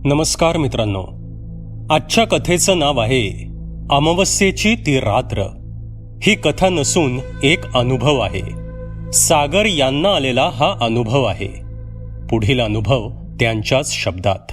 नमस्कार मित्रांनो, आजच्या कथेचं नाव आहे अमावस्येची ती रात्र. ही कथा नसून एक अनुभव आहे. सागर यांना आलेला हा अनुभव आहे. पुढील अनुभव त्यांच्याच शब्दात.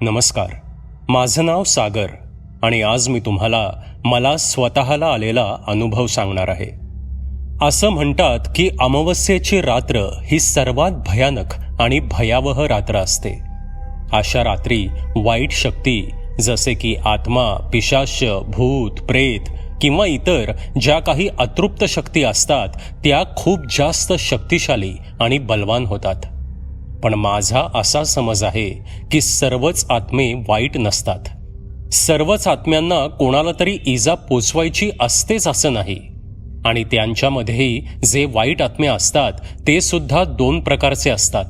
नमस्कार, माझं नाव सागर आणि आज मी तुम्हाला मला स्वतःला आलेला अनुभव सांगणार आहे. असं म्हणतात की अमावस्येची रात्र ही सर्वात भयानक आणि भयावह रात्र असते. अशा रात्री वाईट शक्ती जसे की आत्मा, पिशाच्य, भूत, प्रेत किंवा इतर ज्या काही अतृप्त शक्ती असतात त्या खूप जास्त शक्तिशाली आणि बलवान होतात. पण माझा असा समज आहे की सर्वच आत्मे वाईट नसतात. सर्वच आत्म्यांना कोणाला तरी इजा पोचवायची असतेच असं नाही. आणि त्यांच्यामध्येही जे वाईट आत्मे असतात ते सुद्धा दोन प्रकारचे असतात.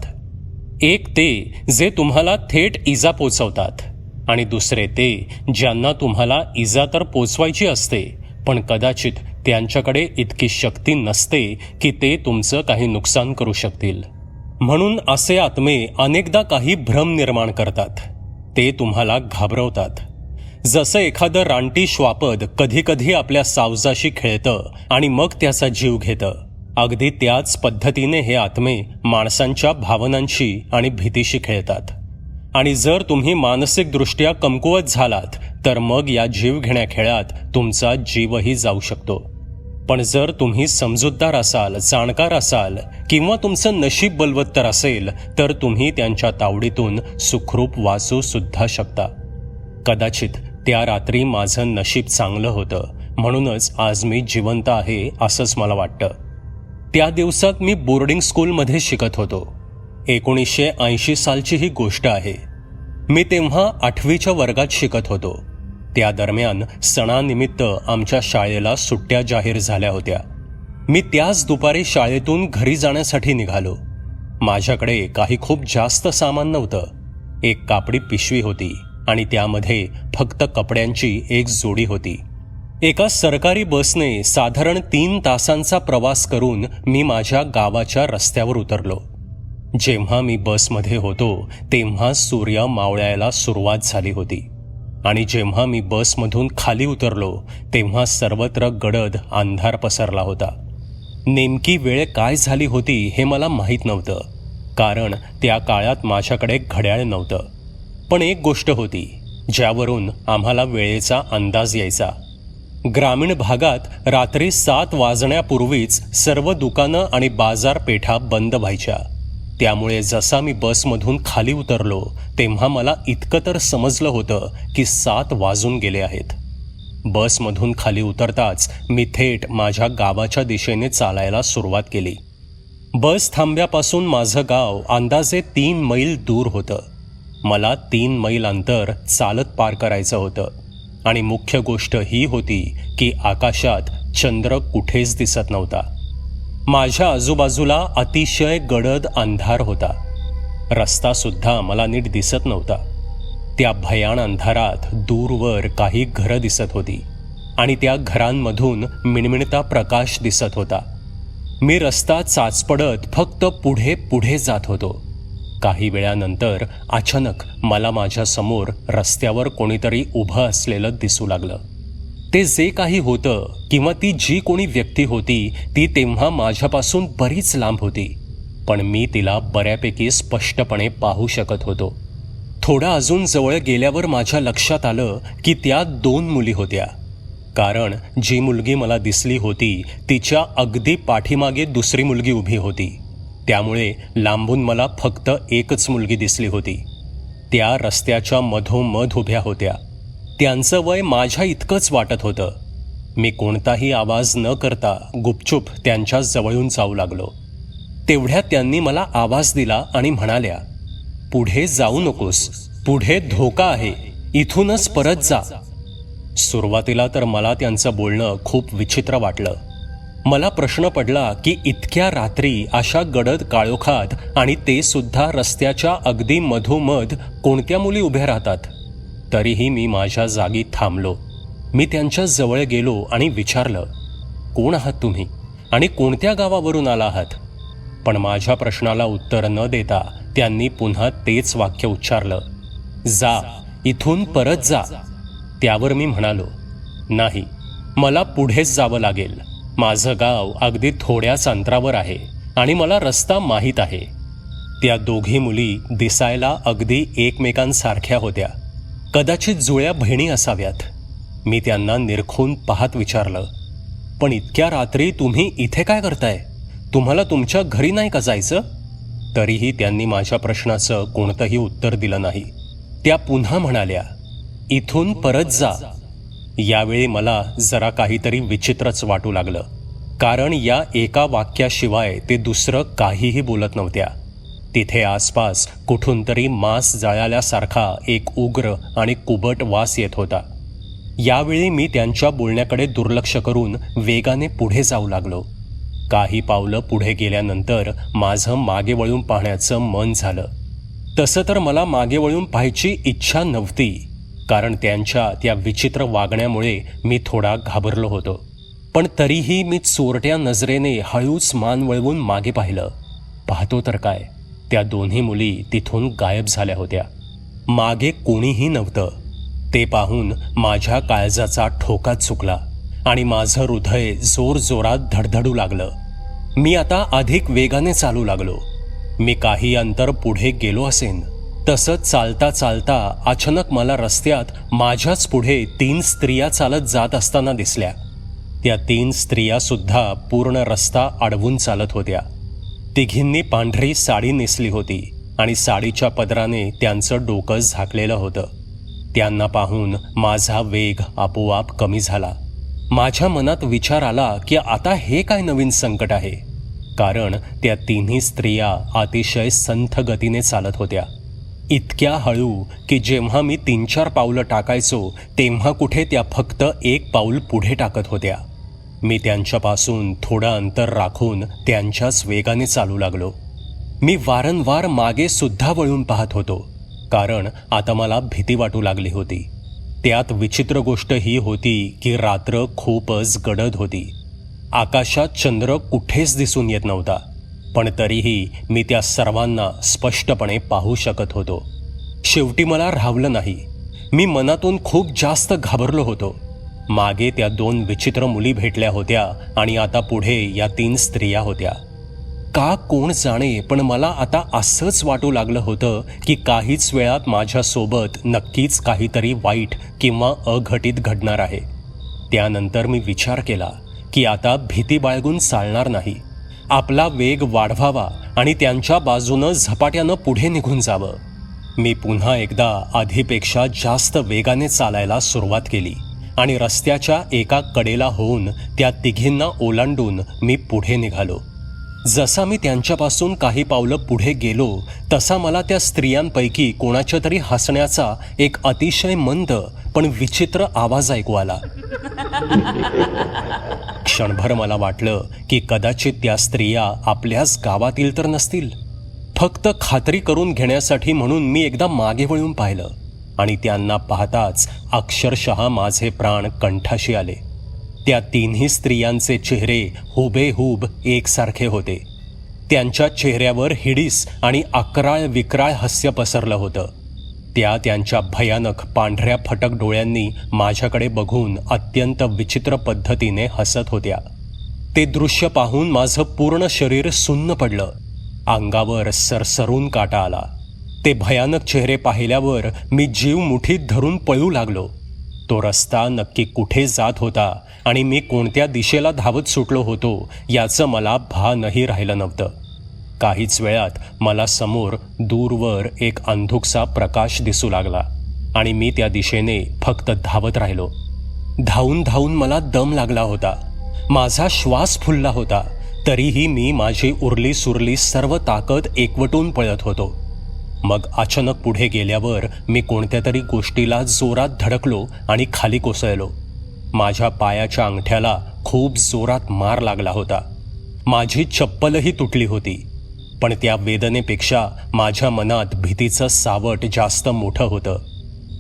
एक ते जे तुम्हाला थेट इजा पोचवतात आणि दुसरे ते ज्यांना तुम्हाला इजा तर पोचवायची असते पण कदाचित त्यांच्याकडे इतकी शक्ती नसते की ते तुमचं काही नुकसान करू शकतील. म्हणून असे आत्मे अनेकदा काही भ्रम निर्माण करतात. ते तुम्हाला घाबरवतात. जसं एखादं रानटी श्वापद कधीकधी आपल्या सावजाशी खेळतं आणि मग त्याचा जीव घेतं, अगदी त्याच पद्धतीने हे आत्मे माणसांच्या भावनांशी आणि भीतीशी खेळतात. आणि जर तुम्ही मानसिकदृष्ट्या कमकुवत झालात तर मग या जीव घेण्या खेळात तुमचा जीवही जाऊ शकतो. पण जर तुम्ही समजूतदार असाल, जाणकार असाल किंवा तुमचं नशीब बलवत्तर असेल तर तुम्ही त्यांच्या तावडीतून सुखरूप वाचू सुद्धा शकता. कदाचित त्या रात्री माझं नशीब चांगलं होतं म्हणूनच आज मी जिवंत आहे असंच मला वाटतं. त्या दिवसात मी बोर्डिंग स्कूलमध्ये शिकत होतो. 1980 सालची ही गोष्ट आहे. मी तेव्हा 8वीच्या वर्गात शिकत होतो. त्या दरम्यान सणानिमित्त आमच्या शाळेला सुट्ट्या जाहीर झाल्या होत्या. मी त्याच दुपारी शाळेतून घरी जाण्यासाठी निघालो. माझ्याकडे काही खूप जास्त सामान नव्हतं. एक कापडी पिशवी होती आणि त्यामध्ये फक्त कपड्यांची एक जोडी होती. एका सरकारी बसने साधारण 3 तासांचा प्रवास करून मी माझ्या गावाच्या रस्त्यावर उतरलो. जेव्हा मी बसमध्ये होतो तेव्हा सूर्य मावळायला सुरुवात झाली होती आणि जेव्हा मी बसमधून खाली उतरलो तेव्हा सर्वत्र गडद अंधार पसरला होता. नेमकी वेळ काय झाली होती हे मला माहीत नव्हतं, कारण त्या काळात माझ्याकडे घड्याळ नव्हतं. पण एक गोष्ट होती ज्यावरून आम्हाला वेळेचा अंदाज यायचा. ग्रामीण भागात रात्री 7 वाजण्यापूर्वीच सर्व दुकानं आणि बाजारपेठा बंद व्हायच्या. त्यामुळे जसा मी बसमधून खाली उतरलो तेव्हा मला इतकं तर समजलं होतं की 7 वाजून गेले आहेत. बसमधून खाली उतरताच मी थेट माझ्या गावाच्या दिशेने चालायला सुरुवात केली. बस थांब्यापासून माझं गाव अंदाजे 3 मैल दूर होतं. मला 3 मैल अंतर चालत पार करायचं होतं आणि मुख्य गोष्ट ही होती की आकाशात चंद्र कुठेच दिसत नव्हता. माझ्या आजूबाजूला अतिशय गडद अंधार होता. रस्ता सुद्धा मला नीट दिसत नव्हता. त्या भयान अंधारात दूरवर काही घरं दिसत होती आणि त्या घरांमधून मिणमिणता प्रकाश दिसत होता. मी रस्ता चाचपडत फक्त पुढे पुढे जात होतो. काही वेळानंतर अचानक मला माझ्या समोर रस्त्यावर कोणीतरी उभं असलेलं दिसू लागलं. ते जे काही होतं किंवा ती जी कोणी व्यक्ती होती ती तेव्हा माझ्यापासून बरीच लांब होती, पण मी तिला बऱ्यापैकी स्पष्टपणे पाहू शकत होतो. थोडा अजून जवळ गेल्यावर माझ्या लक्षात आलं की त्या 2 मुली होत्या, कारण जी मुलगी मला दिसली होती तिच्या अगदी पाठीमागे दुसरी मुलगी उभी होती. त्यामुळे लांबून मला फक्त एकच मुलगी दिसली होती. त्या रस्त्याच्या मधोमध उभ्या होत्या. त्यांचं वय माझ्या इतकंच वाटत होतं. मी कोणताही आवाज न करता गुपचूप त्यांच्या जवळून जाऊ लागलो. तेवढ्यात त्यांनी मला आवाज दिला आणि म्हणाल्या, "पुढे जाऊ नकोस, पुढे धोका आहे, इथूनच परत जा." सुरुवातीला तर मला त्यांचं बोलणं खूप विचित्र वाटलं. मला प्रश्न पडला की इतक्या रात्री अशा गडद काळोखात आणि ते सुद्धा रस्त्याच्या अगदी मधोमध कोणत्या मुली उभ्या राहतात. तरीही मी माझ्या जागी थांबलो. मी त्यांच्या जवळ गेलो आणि विचारलं, कोण आहात तुम्ही आणि कोणत्या गावावरून आला आहात? पण माझ्या प्रश्नाला उत्तर न देता त्यांनी पुन्हा तेच वाक्य उच्चारलं, जा, इथून परत जा. त्यावर मी म्हणालो, नाही, मला पुढेच जावं लागेल. माझं गाव अगदी थोड्याच अंतरावर आहे आणि मला रस्ता माहीत आहे. त्या दोघी मुली दिसायला अगदी एकमेकांसारख्या होत्या. कदाचित जुळ्या बहिणी असाव्यात. मी त्यांना निरखून पाहत विचारलं, पण इतक्या रात्री तुम्ही इथे काय करताय? तुम्हाला तुमच्या घरी नाही का जायचं? तरीही त्यांनी माझ्या प्रश्नाचं कोणतंही उत्तर दिलं नाही. त्या पुन्हा म्हणाल्या, इथून परत जा. यावेळी मला जरा काहीतरी विचित्रच वाटू लागलं, कारण या एका वाक्याशिवाय ते दुसरं काहीही बोलत नव्हत्या. तिथे आसपास कुठून तरी मांस जळाल्यासारखा एक उग्र आणि कुबट वास येत होता. यावेळी मी त्यांच्या बोलण्याकडे दुर्लक्ष करून वेगाने पुढे जाऊ लागलो. काही पावलं पुढे गेल्यानंतर माझं मागे वळून पाहण्याचं मन झालं. तसं तर मला मागे वळून पाहायची इच्छा नव्हती, कारण त्यांच्या त्या विचित्र वागण्यामुळे मी थोडा घाबरलो होतो. पण तरीही मी चोरट्या नजरेने हळूच मान वळवून मागे पाहिलं. पाहतो तर काय, त्या दोन्ही मुली तिथून गायब झाल्या होत्या. मागे कोणीही नव्हतं. ते पाहून माझ्या काळजाचा ठोका चुकला आणि माझं हृदय जोरजोरात धडधडू लागलं. मी आता अधिक वेगाने चालू लागलो. मी काही अंतर पुढे गेलो असेन. तसंच चालता चालता अचानक मला रस्त्यात माझ्याच पुढे 3 स्त्रिया चालत जात असताना दिसल्या. त्या 3 स्त्रिया सुद्धा पूर्ण रस्ता अडवून चालत होत्या. तिघींनी पांढरी साडी नेसली होती आणि साडीच्या पदराने त्यांचं डोकं झाकलेलं होतं. त्यांना पाहून माझा वेग आपोआप कमी झाला. माझ्या मनात विचार आला की आता हे काय नवीन संकट आहे, कारण त्या तिन्ही स्त्रिया अतिशय संथ गतीने चालत होत्या. इतक्या हळू की जेव्हा मी 3-4 पावलं टाकायचो तेव्हा कुठे त्या फक्त 1 पाऊल पुढे टाकत होत्या. मी त्यांच्यापासून थोडं अंतर राखून त्यांच्याच वेगाने चालू लागलो. मी वारंवार मागे सुद्धा वळून पाहत होतो, कारण आता मला भीती वाटू लागली होती. त्यात विचित्र गोष्ट ही होती की रात्र खूपच गडद होती. आकाशात चंद्र कुठेच दिसून येत नव्हता, पण तरीही मी त्या सर्वांना स्पष्टपणे पाहू शकत होतो. शेवटी मला राहवलं नाही. मी मनातून खूप जास्त घाबरलो होतो. मागे त्या 2 विचित्र मुली भेटल्या होत्या आणि आता पुढे या 3 स्त्रिया होत्या. का कोण जाणे, पण मला आता असंच वाटू लागलं होतं की काहीच वेळात माझ्यासोबत नक्कीच काहीतरी वाईट किंवा अघटित घडणार आहे. त्यानंतर मी विचार केला की आता भीती बाळगून चालणार नाही. आपला वेग वाढवावा आणि त्यांच्या बाजूनं झपाट्यानं पुढे निघून जावं. मी पुन्हा एकदा आधीपेक्षा जास्त वेगाने चालायला सुरुवात केली आणि रस्त्याच्या एका कडेला होऊन त्या तिघींना ओलांडून मी पुढे निघालो. जसा मी त्यांच्यापासून काही पावलं पुढे गेलो तसा मला त्या स्त्रियांपैकी कोणाच्या तरी हसण्याचा एक अतिशय मंद पण विचित्र आवाज ऐकू आला. क्षणभर मला वाटलं की कदाचित त्या स्त्रिया आपल्याच गावातील तर नसतील. फक्त खात्री करून घेण्यासाठी म्हणून मी एकदा मागे वळून पाहिलं आणि त्यांना पाहताच अक्षरशः माझे प्राण कंठाशी आले. त्या तिन्ही स्त्रियांचे चेहरे हुबेहूब एकसारखे होते. त्यांच्या चेहऱ्यावर हिडीस आणि अकराळ विक्राळ हास्य पसरलं होतं. त्या त्यांच्या भयानक पांढऱ्या फटक डोळ्यांनी माझ्याकडे बघून अत्यंत विचित्र पद्धतीने हसत होत्या. ते दृश्य पाहून माझं पूर्ण शरीर सुन्न पडलं. अंगावर सरसरून काटा आला. ते भयानक चेहरे पाहिल्यावर मी जीव मुठीत धरून पळू लागलो. तो रस्ता नक्की कुठे जात होता आणि मी कोणत्या दिशेला धावत सुटलो होतो याचं मला भानही राहिलं नव्हतं. काहीच वेळात मला समोर दूरवर एक अंधुकसा प्रकाश दिसू लागला आणि मी त्या दिशेने फक्त धावत राहिलो. धावून धावून मला दम लागला होता. माझा श्वास फुलला होता. तरीही मी माझी उरली सुरली सर्व ताकद एकवटून पळत होतो. मग अचानक पुढे गेल्यावर मी कोणत्या तरी गोष्टीला जोरात धडकलो आणि खाली कोसळलो. माझ्या पायाच्या अंगठ्याला खूप जोरात मार लागला होता. माझी चप्पलही तुटली होती. पण त्या वेदनेपेक्षा माझ्या मनात भीतीचं सावट जास्त मोठं होतं.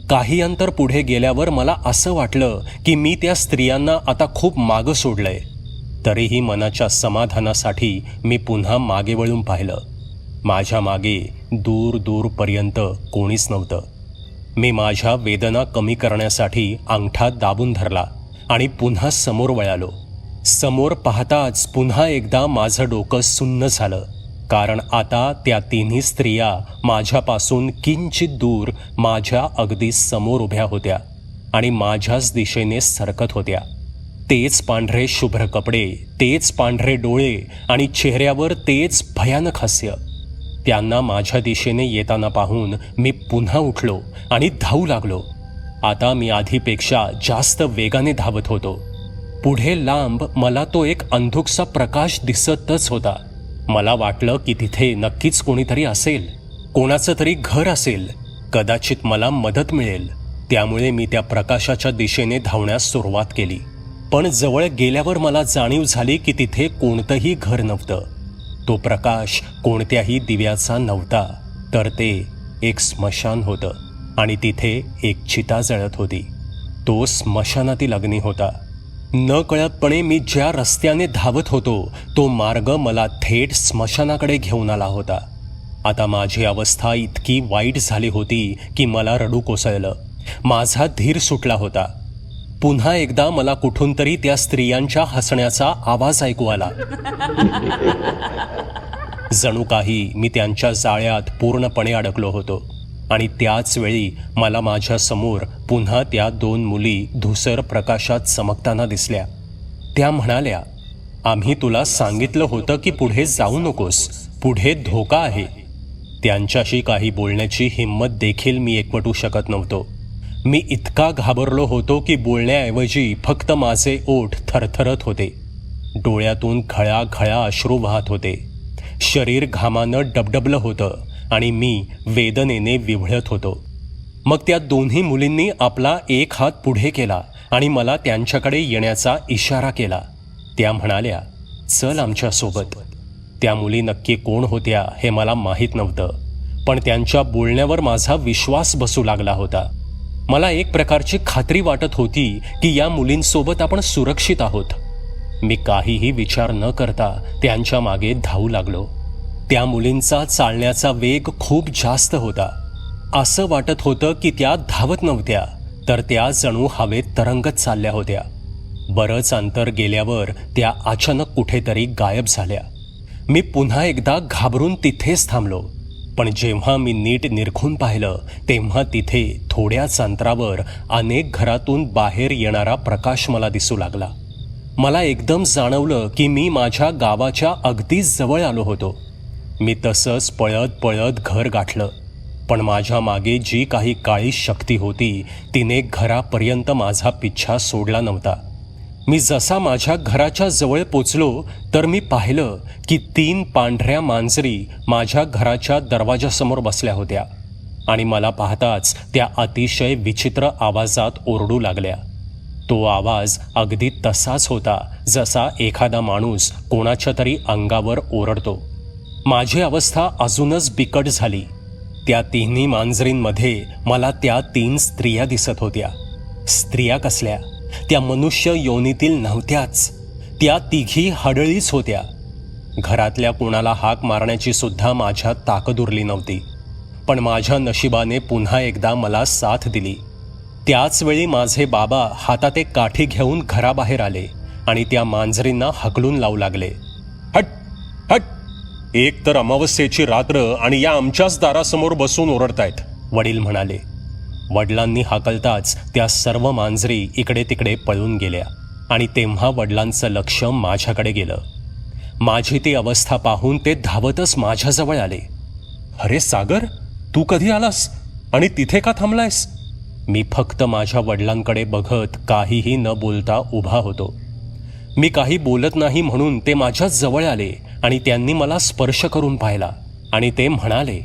काही अंतर पुढे गेल्यावर मला असं वाटलं की मी त्या स्त्रियांना आता खूप मागं सोडलंय. तरीही मनाच्या समाधानासाठी मी पुन्हा मागे वळून पाहिलं. माझ्या मागे दूर दूरपर्यंत कोणीच नव्हतं. मी माझ्या वेदना कमी करण्यासाठी अंगठा दाबून धरला आणि पुन्हा समोर वळालो. समोर पाहताच पुन्हा एकदा माझं डोकं सुन्न झालं, कारण आता त्या तिन्ही स्त्रिया माझ्यापासून किंचित दूर माझ्या अगदी समोर उभ्या होत्या आणि माझ्याच दिशेने सरकत होत्या. तेच पांढरे शुभ्र कपडे, तेच पांढरे डोळे आणि चेहऱ्यावर तेच भयानक हास्य. त्यांना माझ्या दिशेने येताना पाहून मी पुन्हा उठलो आणि धावू लागलो. आता मी आधीपेक्षा जास्त वेगाने धावत होतो. पुढे लांब मला तो एक अंधुकसा प्रकाश दिसतच होता. मला वाटलं की तिथे नक्कीच कोणीतरी असेल, कोणाचं तरी घर असेल, कदाचित मला मदत मिळेल. त्यामुळे मी त्या प्रकाशाच्या दिशेने धावण्यास सुरुवात केली. पण जवळ गेल्यावर मला जाणीव झाली की तिथे कोणतंही घर नव्हतं. तो प्रकाश कोणत्याही दिव्याचा नव्हता, तर ते एक स्मशान होतं आणि तिथे एक चिता जळत होती. तो स्मशानातील अग्नी होता. न कळतपणे मी ज्या रस्त्याने धावत होतो तो मार्ग मला थेट स्मशानाकडे घेऊन आला होता. आता माझी अवस्था इतकी वाईट झाली होती की मला रडू कोसळलं. माझा धीर सुटला होता. पुन्हा एकदा मला कुठून तरी त्या स्त्रियांच्या हसण्याचा आवाज ऐकू आला. जणू काही मी त्यांच्या जाळ्यात पूर्णपणे अडकलो होतो. आणि त्याच वेळी मला माझ्या समोर पुन्हा त्या 2 मुली धुसर प्रकाशात चमकताना दिसल्या. त्या म्हणाल्या, आम्ही तुला सांगितलं होतं की पुढे जाऊ नकोस, पुढे धोका आहे. त्यांच्याशी काही बोलण्याची हिंमत देखील मी एकवटू शकत नव्हतो. मी इतका घाबरलो होतो की बोलण्याऐवजी फक्त माझे ओठ थरथरत होते. डोळ्यातून घळाघळा अश्रू वाहत होते. शरीर घामानं डबडबलं होतं आणि मी वेदनेने विव्हळत होतो. मग त्या दोन्ही मुलींनी आपला एक हात पुढे केला आणि मला त्यांच्याकडे येण्याचा इशारा केला. त्या म्हणाल्या, चल आमच्यासोबत. त्या मुली नक्की कोण होत्या हे मला माहीत नव्हतं, पण त्यांच्या बोलण्यावर माझा विश्वास बसू लागला होता. मला एक प्रकारची खात्री वाटत होती की या मुलींसोबत आपण सुरक्षित आहोत. मी काहीही विचार न करता त्यांच्या मागे धावू लागलो. त्या मुलींचा चालण्याचा वेग खूप जास्त होता. असं वाटत होतं की त्या धावत नव्हत्या, तर त्या जणू हवेत तरंगत चालल्या होत्या. बरंच अंतर गेल्यावर त्या अचानक कुठेतरी गायब झाल्या. मी पुन्हा एकदा घाबरून तिथेच थांबलो. पण जेव्हा मी नीट निरखून पाहिलं तेव्हा तिथे थोड्याच अंतरावर अनेक घरातून बाहेर येणारा प्रकाश मला दिसू लागला. मला एकदम जाणवलं की मी माझ्या गावाच्या अगदी जवळ आलो होतो. मी तसंच पळत पळत घर गाठलं. पण माझ्या मागे जी काही काळी शक्ती होती तिने घरापर्यंत माझा पिच्छा सोडला नव्हता. मी जसा माझ्या घराच्या जवळ पोचलो तर मी पाहिलं की 3 पांढऱ्या मांजरी माझ्या घराच्या दरवाजासमोर बसल्या होत्या आणि मला पाहताच त्या अतिशय विचित्र आवाजात ओरडू लागल्या. तो आवाज अगदी तसाच होता जसा एखादा माणूस कोणाच्या तरी अंगावर ओरडतो. माझी अवस्था अजूनच बिकट झाली. त्या तिन्ही मांजरींमध्ये मला त्या 3 स्त्रिया दिसत होत्या. स्त्रिया कसल्या? त्या मनुष्य योनीतील नव्हत्याच. त्या तिघी हडळीच होत्या. घरातल्या कोणाला हाक मारण्याची सुद्धा माझ्यात ताकद उरली नव्हती. पण माझ्या नशिबाने पुन्हा एकदा मला साथ दिली. त्याच वेळी माझे बाबा हातात एक काठी घेऊन घराबाहेर आले आणि त्या मांजरींना हकलून लावू लागले. हट हट, एक तर अमावस्येची रात्र आणि या आमच्याच दारासमोर बसून ओरडतायत, वडील म्हणाले. वडिलांनी हाकलताच त्या सर्व मांजरी इकडे तिकडे पळून गेल्या आणि तेव्हा वडिलांचं लक्ष माझ्याकडे गेलं. माझी ती अवस्था पाहून ते धावतच माझ्याजवळ आले. अरे सागर, तू कधी आलास आणि तिथे का थांबलायस? मी फक्त माझ्या वडिलांकडे बघत काहीही न बोलता उभा होतो. मी काही बोलत नाही म्हणून ते माझ्या जवळ आले आणि त्यांनी मला स्पर्श करून पाहिला आणि ते म्हणाले,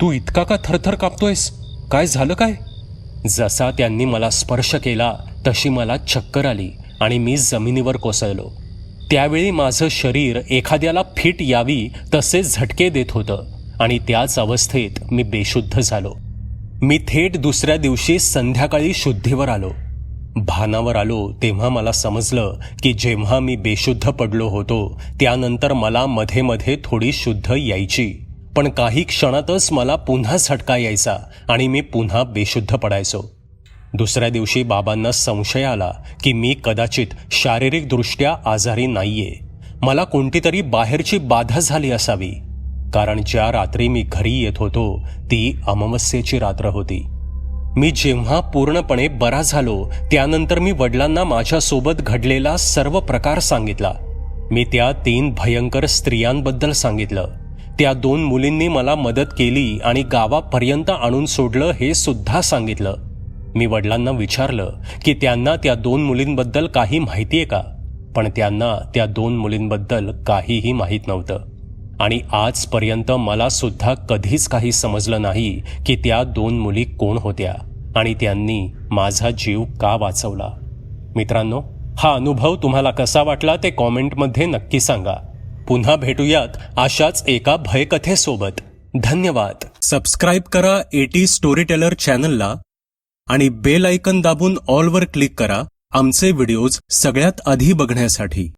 तू इतका का थरथर कापतोयस? काय झालं काय? जसा त्यांनी मला स्पर्श केला तशी मला चक्कर आली आणि मी जमिनीवर कोसळलो. त्यावेळी माझं शरीर एखाद्याला फिट यावी तसे झटके देत होतं आणि त्याच अवस्थेत मी बेशुद्ध झालो. मी थेट दुसऱ्या दिवशी संध्याकाळी शुद्धीवर आलो. भानावर आलो तेव्हा मला समजलं की जेव्हा मी बेशुद्ध पडलो होतो त्यानंतर मला मध्ये मध्ये थोडी शुद्ध यायची, पण काही क्षणातच मला पुन्हा झटका यायचा आणि मी पुन्हा बेशुद्ध पडायचो. दुसऱ्या दिवशी बाबांना संशय आला की मी कदाचित शारीरिकदृष्ट्या आजारी नाहीये, मला कोणतीतरी बाहेरची बाधा झाली असावी, कारण ज्या रात्री मी घरी येत होतो ती अमावस्येची रात्र होती. मी जेव्हा पूर्णपणे बरा झालो त्यानंतर मी वडिलांना माझ्यासोबत घडलेला सर्व प्रकार सांगितला. मी त्या 3 भयंकर स्त्रियांबद्दल सांगितलं. त्या 2 मुलींनी मला मदत केली आणि गावापर्यंत आणून सोडलं हे सुद्धा सांगितलं. मी वडिलांना विचारलं की त्यांना त्या 2 मुलींबद्दल काही माहिती आहे का, पण त्यांना त्या 2 मुलींबद्दल काहीही माहीत नव्हतं. आणि आजपर्यंत मला सुद्धा कधीच काही समजलं नाही की त्या 2 मुली कोण होत्या आणि त्यांनी माझा जीव का वाचवला. मित्रांनो, हा अनुभव तुम्हाला कसा वाटला ते कॉमेंटमध्ये नक्की सांगा. पुन्हा भेटूयात अशाच एका भयकथेसोबत. धन्यवाद. सबस्क्राईब करा एटी स्टोरी टेलर चॅनलला आणि बेल आयकन दाबून ऑलवर क्लिक करा आमचे व्हिडिओज सगळ्यात आधी बघण्यासाठी.